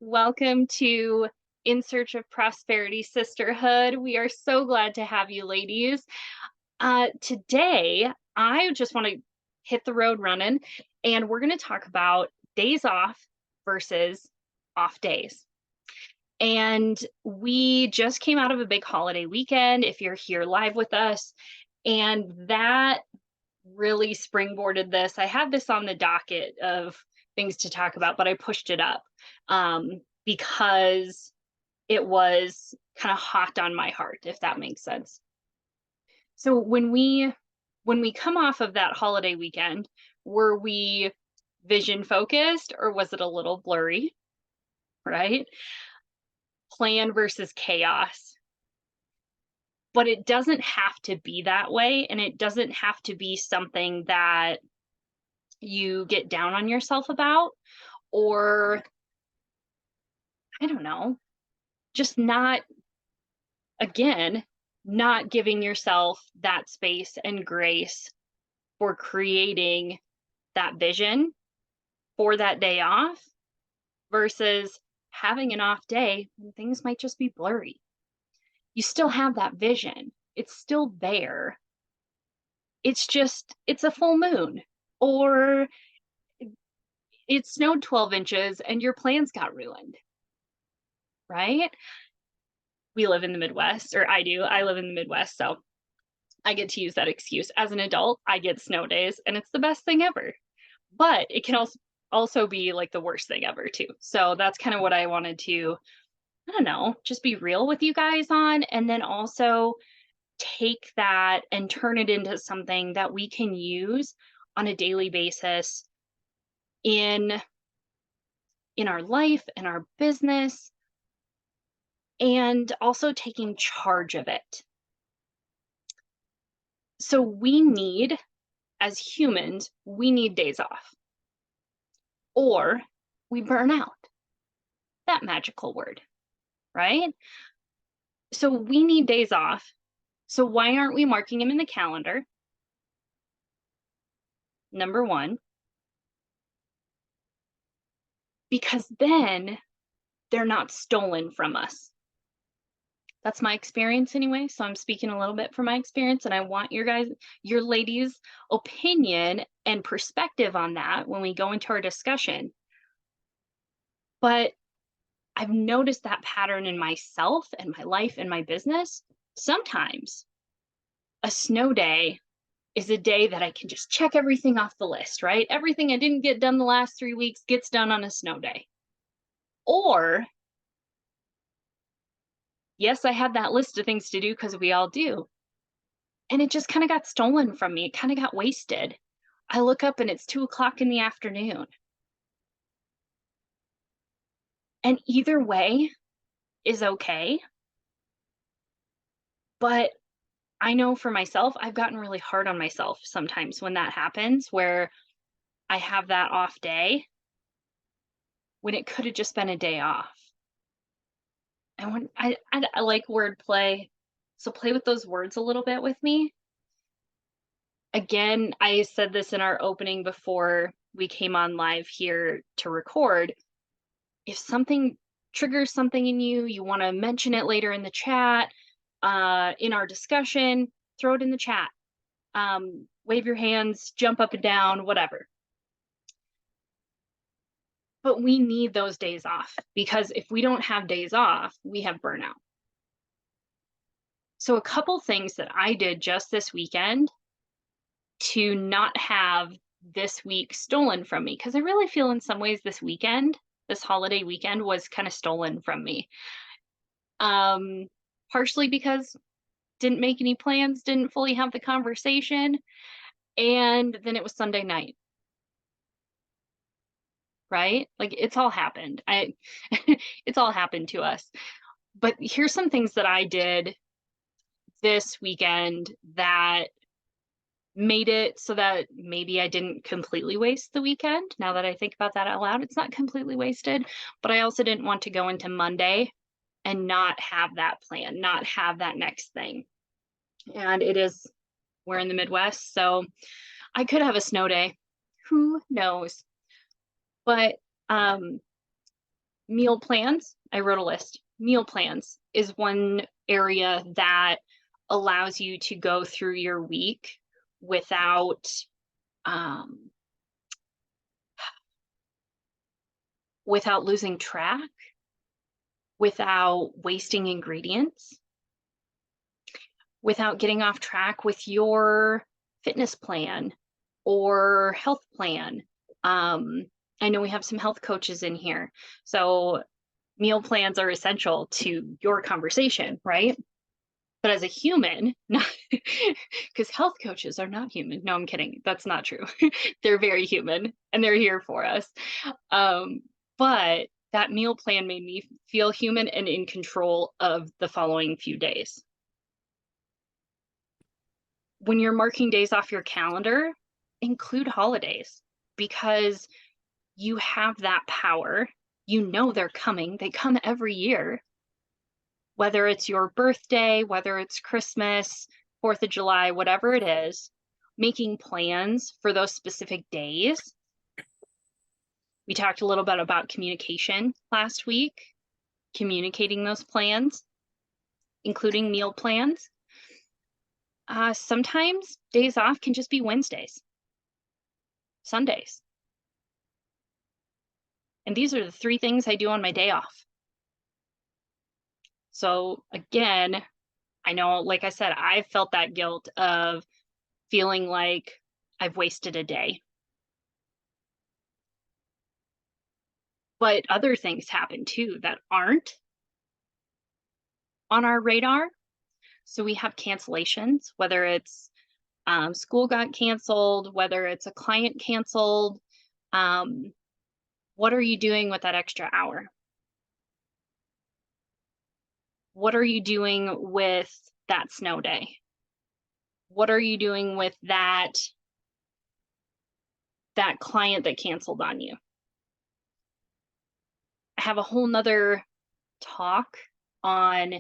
Welcome to In Search of Prosperity Sisterhood. We are so glad to have you, ladies. Today, I just want to hit the road running, and we're going to talk about days off versus off days. And we just came out of a big holiday weekend, if you're here live with us, and that really springboarded this. I had this on the docket of things to talk about, but I pushed it up because it was kind of hot on my heart, if that makes sense. So when we come off of that holiday weekend, were we vision focused or was it a little blurry, right? Plan versus chaos. But it doesn't have to be that way, and it doesn't have to be something that you get down on yourself about, or I don't know, just not, again, not giving yourself that space and grace for creating that vision for that day off versus having an off day when things might just be blurry. You still have that vision, it's still there. It's a full moon, or it snowed 12 inches and your plans got ruined, right? We live in the Midwest, or I do. I live in the Midwest, so I get to use that excuse. As an adult, I get snow days, and it's the best thing ever. But it can also be like the worst thing ever too. So that's kind of what I wanted to, I don't know, just be real with you guys on, and then also take that and turn it into something that we can use on a daily basis in our life and our business, and also taking charge of it. So we need, as humans, we need days off, or we burn out. That magical word, right? So we need days off. So why aren't we marking them in the calendar? Number one, because then they're not stolen from us. That's my experience anyway. So I'm speaking a little bit from my experience, and I want your ladies' opinion and perspective on that when we go into our discussion. But I've noticed that pattern in myself and my life and my business. Sometimes a snow day is a day that I can just check everything off the list, right? Everything I didn't get done the last 3 weeks gets done on a snow day. Or, yes, I had that list of things to do because we all do. And it just kind of got stolen from me. It kind of got wasted. I look up and it's 2 o'clock in the afternoon. And either way is okay. But I know for myself, I've gotten really hard on myself sometimes when that happens, where I have that off day when it could have just been a day off. And when I like wordplay, so play with those words a little bit with me. Again, I said this in our opening before we came on live here to record. If something triggers something in you, you want to mention it later in the chat, in our discussion, throw it in the chat. Wave your hands, jump up and down, whatever. But we need those days off, because if we don't have days off, we have burnout. So a couple things that I did just this weekend to not have this week stolen from me, because I really feel in some ways this holiday weekend was kind of stolen from me. Partially because didn't make any plans, didn't fully have the conversation, and then it was Sunday night. Right? Like, it's all happened. It's all happened to us. But here's some things that I did this weekend that made it so that maybe I didn't completely waste the weekend. Now that I think about that out loud, it's not completely wasted, but I also didn't want to go into Monday and not have that plan, not have that next thing. And we're in the Midwest, so I could have a snow day. Who knows? But Meal plans, I wrote a list. Meal plans is one area that allows you to go through your week without um, without losing track, without wasting ingredients, without getting off track with your fitness plan or health plan. Um, I know we have some health coaches in here. So meal plans are essential to your conversation, right? But as a human, not because health coaches are not human. No, I'm kidding. That's not true. They're very human and they're here for us. Um, but that meal plan made me feel human and in control of the following few days. When you're marking days off your calendar, include holidays because you have that power. You know they're coming, they come every year. Whether it's your birthday, whether it's Christmas, 4th of July, whatever it is, making plans for those specific days. We talked a little bit about communication last week, communicating those plans, including meal plans. Sometimes days off can just be Wednesdays, Sundays. And these are the 3 things I do on my day off. So again, I know, like I said, I've felt that guilt of feeling like I've wasted a day. But other things happen too that aren't on our radar. So we have cancellations, whether it's school got canceled, whether it's a client canceled. What are you doing with that extra hour? What are you doing with that snow day? What are you doing with that client that canceled on you? I have a whole nother talk on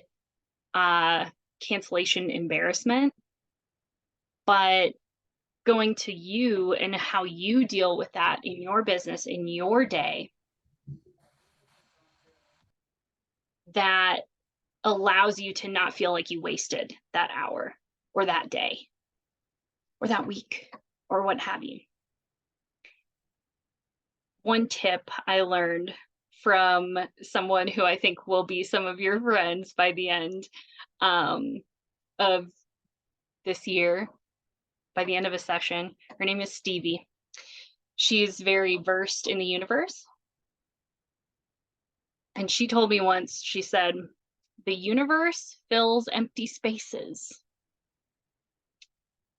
cancellation embarrassment, but going to you and how you deal with that in your business, in your day, that allows you to not feel like you wasted that hour or that day or that week or what have you. One tip I learned from someone who I think will be some of your friends by the end of this year, by the end of a session. Her name is Stevie. She's very versed in the universe. And she told me once, she said, the universe fills empty spaces.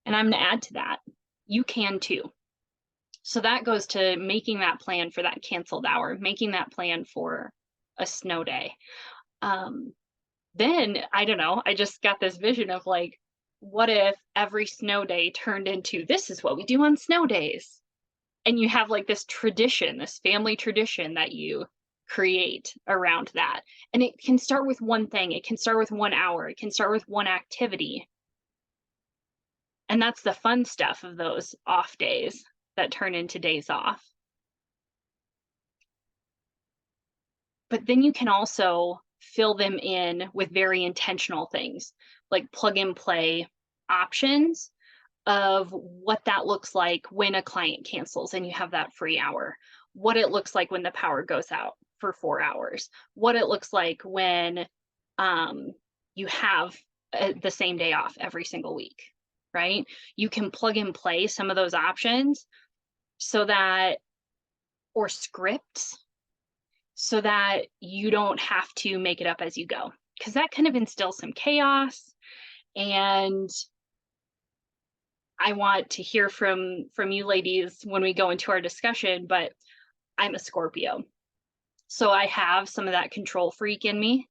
And I'm going to add to that, you can too. So that goes to making that plan for that canceled hour, making that plan for a snow day. Then, I don't know, I just got this vision of like, what if every snow day turned into this is what we do on snow days? And you have like this tradition, this family tradition that you create around that. And it can start with one thing, it can start with 1 hour, it can start with one activity. And that's the fun stuff of those off days that turn into days off. But then you can also fill them in with very intentional things, like plug and play options of what that looks like when a client cancels and you have that free hour, what it looks like when the power goes out for 4 hours, what it looks like when you have the same day off every single week, right? You can plug and play some of those options so that, or scripts, so that you don't have to make it up as you go, because that kind of instills some chaos. And I want to hear from you ladies when we go into our discussion, but I'm a Scorpio. So I have some of that control freak in me,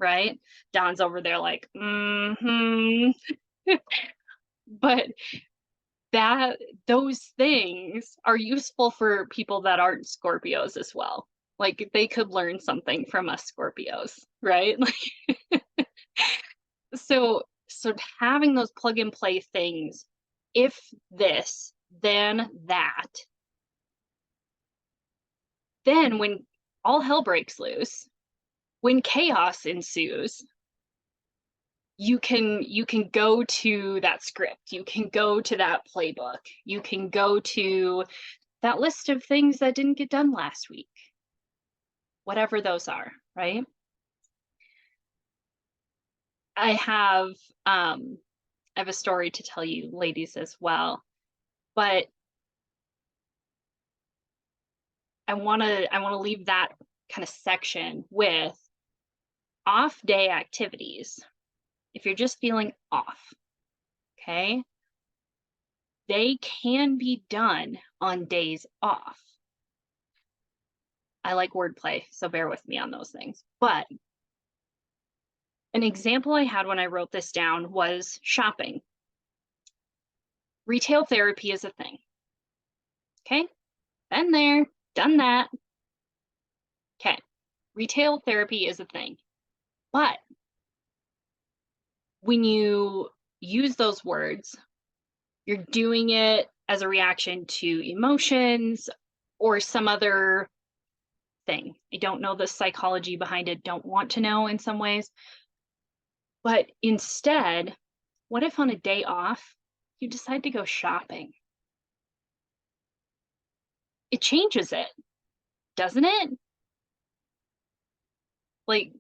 right? Dawn's over there like, but those things are useful for people that aren't Scorpios as well. Like they could learn something from us Scorpios, right? So having those plug and play things, if this, then that. Then when all hell breaks loose, when chaos ensues, you can go to that script, you can go to that playbook, you can go to that list of things that didn't get done last week, whatever those are, right? I have um I have a story to tell you ladies as well, but I want to leave that kind of section with off day activities. If you're just feeling off, okay? They can be done on days off. I like wordplay, so bear with me on those things. But an example I had when I wrote this down was shopping. Retail therapy is a thing. Okay? Been there, done that. Okay. Retail therapy is a thing. But when you use those words, you're doing it as a reaction to emotions or some other thing. I don't know the psychology behind it, don't want to know in some ways. But instead, what if on a day off, you decide to go shopping? It changes it, doesn't it? Like,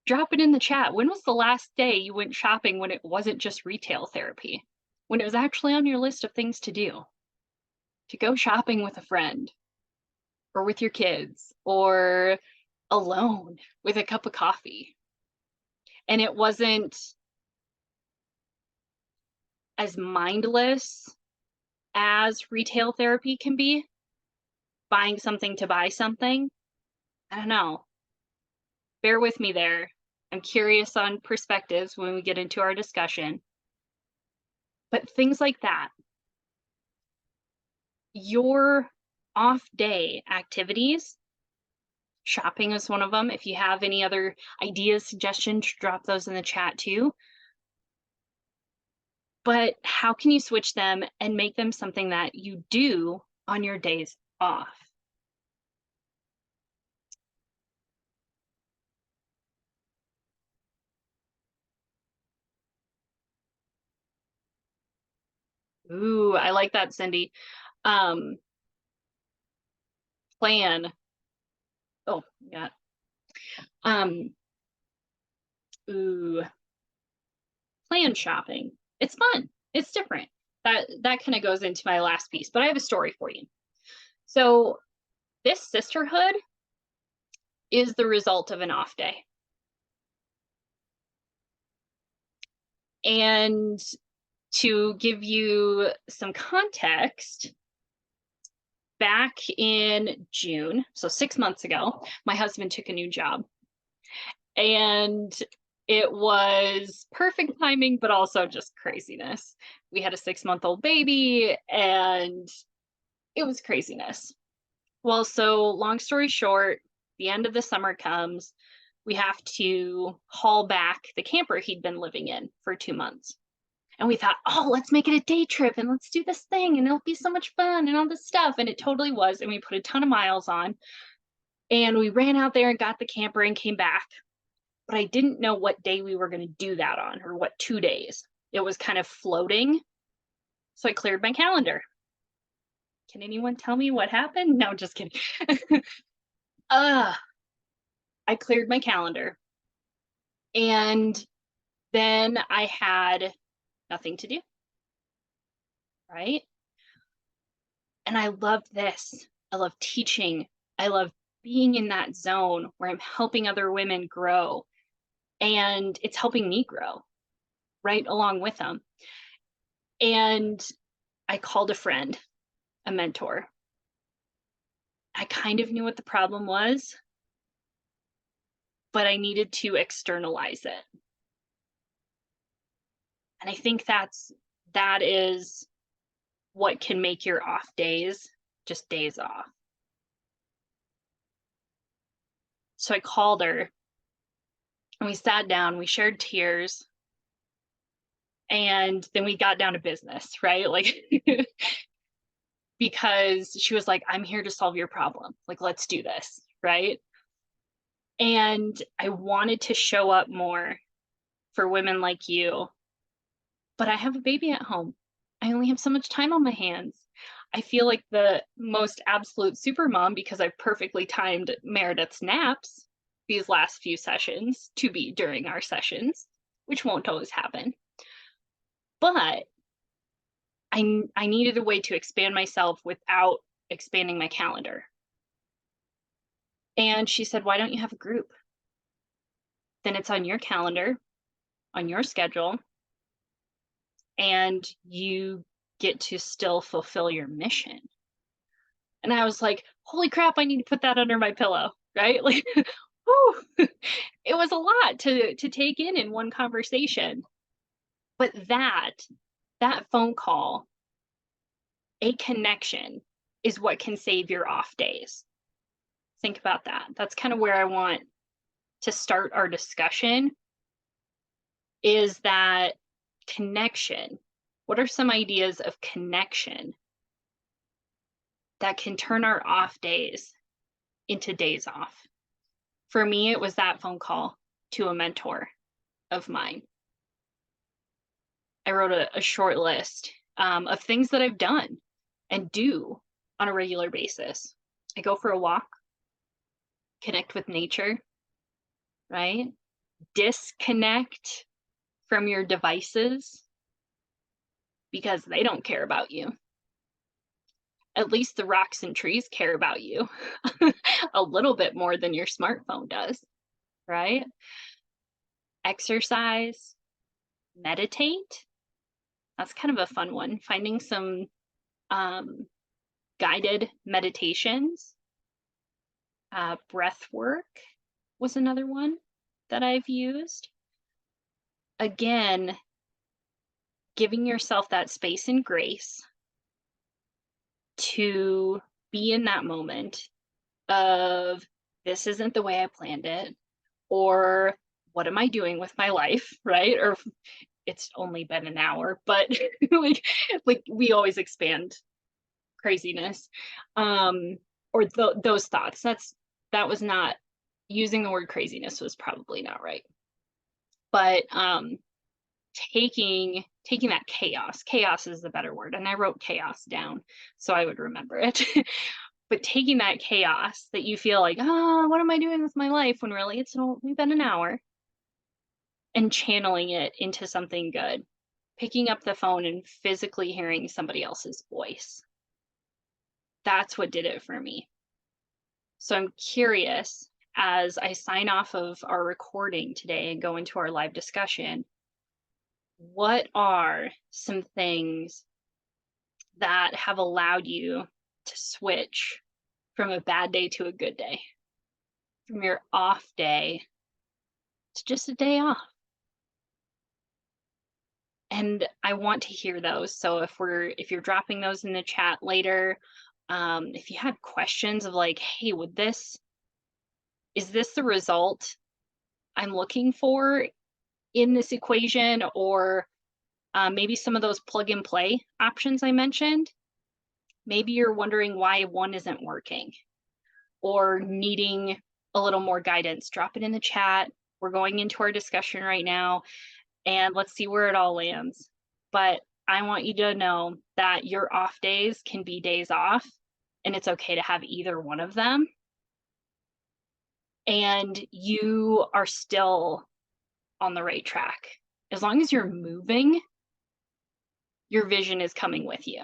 drop it in the chat. When was the last day you went shopping when it wasn't just retail therapy? When it was actually on your list of things to do? To go shopping with a friend, or with your kids, or alone with a cup of coffee. And it wasn't as mindless as retail therapy can be, buying something to buy something. I don't know. Bear with me there. I'm curious on perspectives when we get into our discussion. But things like that, your off day activities, shopping is one of them. If you have any other ideas, suggestions, drop those in the chat too. But how can you switch them and make them something that you do on your days off? Ooh, I like that, Cindy. Um, plan. Oh, yeah. Um, ooh, plan shopping. It's fun. It's different. That kind of goes into my last piece, but I have a story for you. So this sisterhood is the result of an off day. And to give you some context, back in June, so 6 months ago, my husband took a new job. And it was perfect timing, but also just craziness. We had a 6-month-old baby, and it was craziness. Well, so long story short, the end of the summer comes. We have to haul back the camper he'd been living in for 2 months. And we thought, oh, let's make it a day trip and let's do this thing and it'll be so much fun and all this stuff. And it totally was. And we put a ton of miles on. And we ran out there and got the camper and came back. But I didn't know what day we were going to do that on, or what 2 days. It was kind of floating. So I cleared my calendar. Can anyone tell me what happened? No, just kidding. I cleared my calendar. And then I had nothing to do. Right? And I love this. I love teaching. I love being in that zone where I'm helping other women grow. And it's helping me grow right along with them. And I called a friend, a mentor. I kind of knew what the problem was, but I needed to externalize it. And I think that is what can make your off days just days off. So I called her and we sat down, we shared tears, and then we got down to business, right? Like, because she was like, I'm here to solve your problem. Like, let's do this, right? And I wanted to show up more for women like you, but I have a baby at home. I only have so much time on my hands. I feel like the most absolute super mom because I perfectly timed Meredith's naps these last few sessions to be during our sessions, which won't always happen. But I needed a way to expand myself without expanding my calendar. And she said, "Why don't you have a group? Then it's on your calendar, on your schedule, and you get to still fulfill your mission." And I was like, "Holy crap, I need to put that under my pillow," right? Like, whew, it was a lot to take in one conversation. But that phone call, a connection, is what can save your off days. Think about that. That's kind of where I want to start our discussion, is that connection. What are some ideas of connection that can turn our off days into days off? For me, it was that phone call to a mentor of mine. I wrote a short list of things that I've done and do on a regular basis. I go for a walk, connect with nature, right? Disconnect from your devices because they don't care about you. At least the rocks and trees care about you a little bit more than your smartphone does, right? Exercise, meditate. That's kind of a fun one. Finding some guided meditations. Breath work was another one that I've used. Again, giving yourself that space and grace to be in that moment of, this isn't the way I planned it, or what am I doing with my life, right? Or it's only been an hour, but like we always expand craziness, or those thoughts. That was not, using the word craziness was probably not right, but taking that chaos is the better word, and I wrote chaos down so I would remember it. But taking that chaos that you feel like, oh, what am I doing with my life, when really it's only been an hour, and channeling it into something good, picking up the phone and physically hearing somebody else's voice. That's what did it for me. So I'm curious, as I sign off of our recording today and go into our live discussion, what are some things that have allowed you to switch from a bad day to a good day, from your off day to just a day off? And I want to hear those. So if you're dropping those in the chat later, if you had questions of like, hey, is this the result I'm looking for in this equation? Or maybe some of those plug and play options I mentioned, maybe you're wondering why one isn't working or needing a little more guidance. Drop it in the chat. We're going into our discussion right now, and let's see where it all lands. But I want you to know that your off days can be days off, and it's okay to have either one of them. And you are still on the right track. As long as you're moving, your vision is coming with you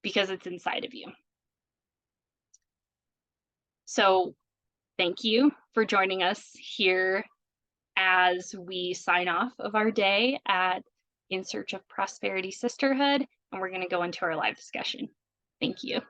because it's inside of you. So thank you for joining us here as we sign off of our day at In Search of Prosperity Sisterhood, and we're going to go into our live discussion. Thank you.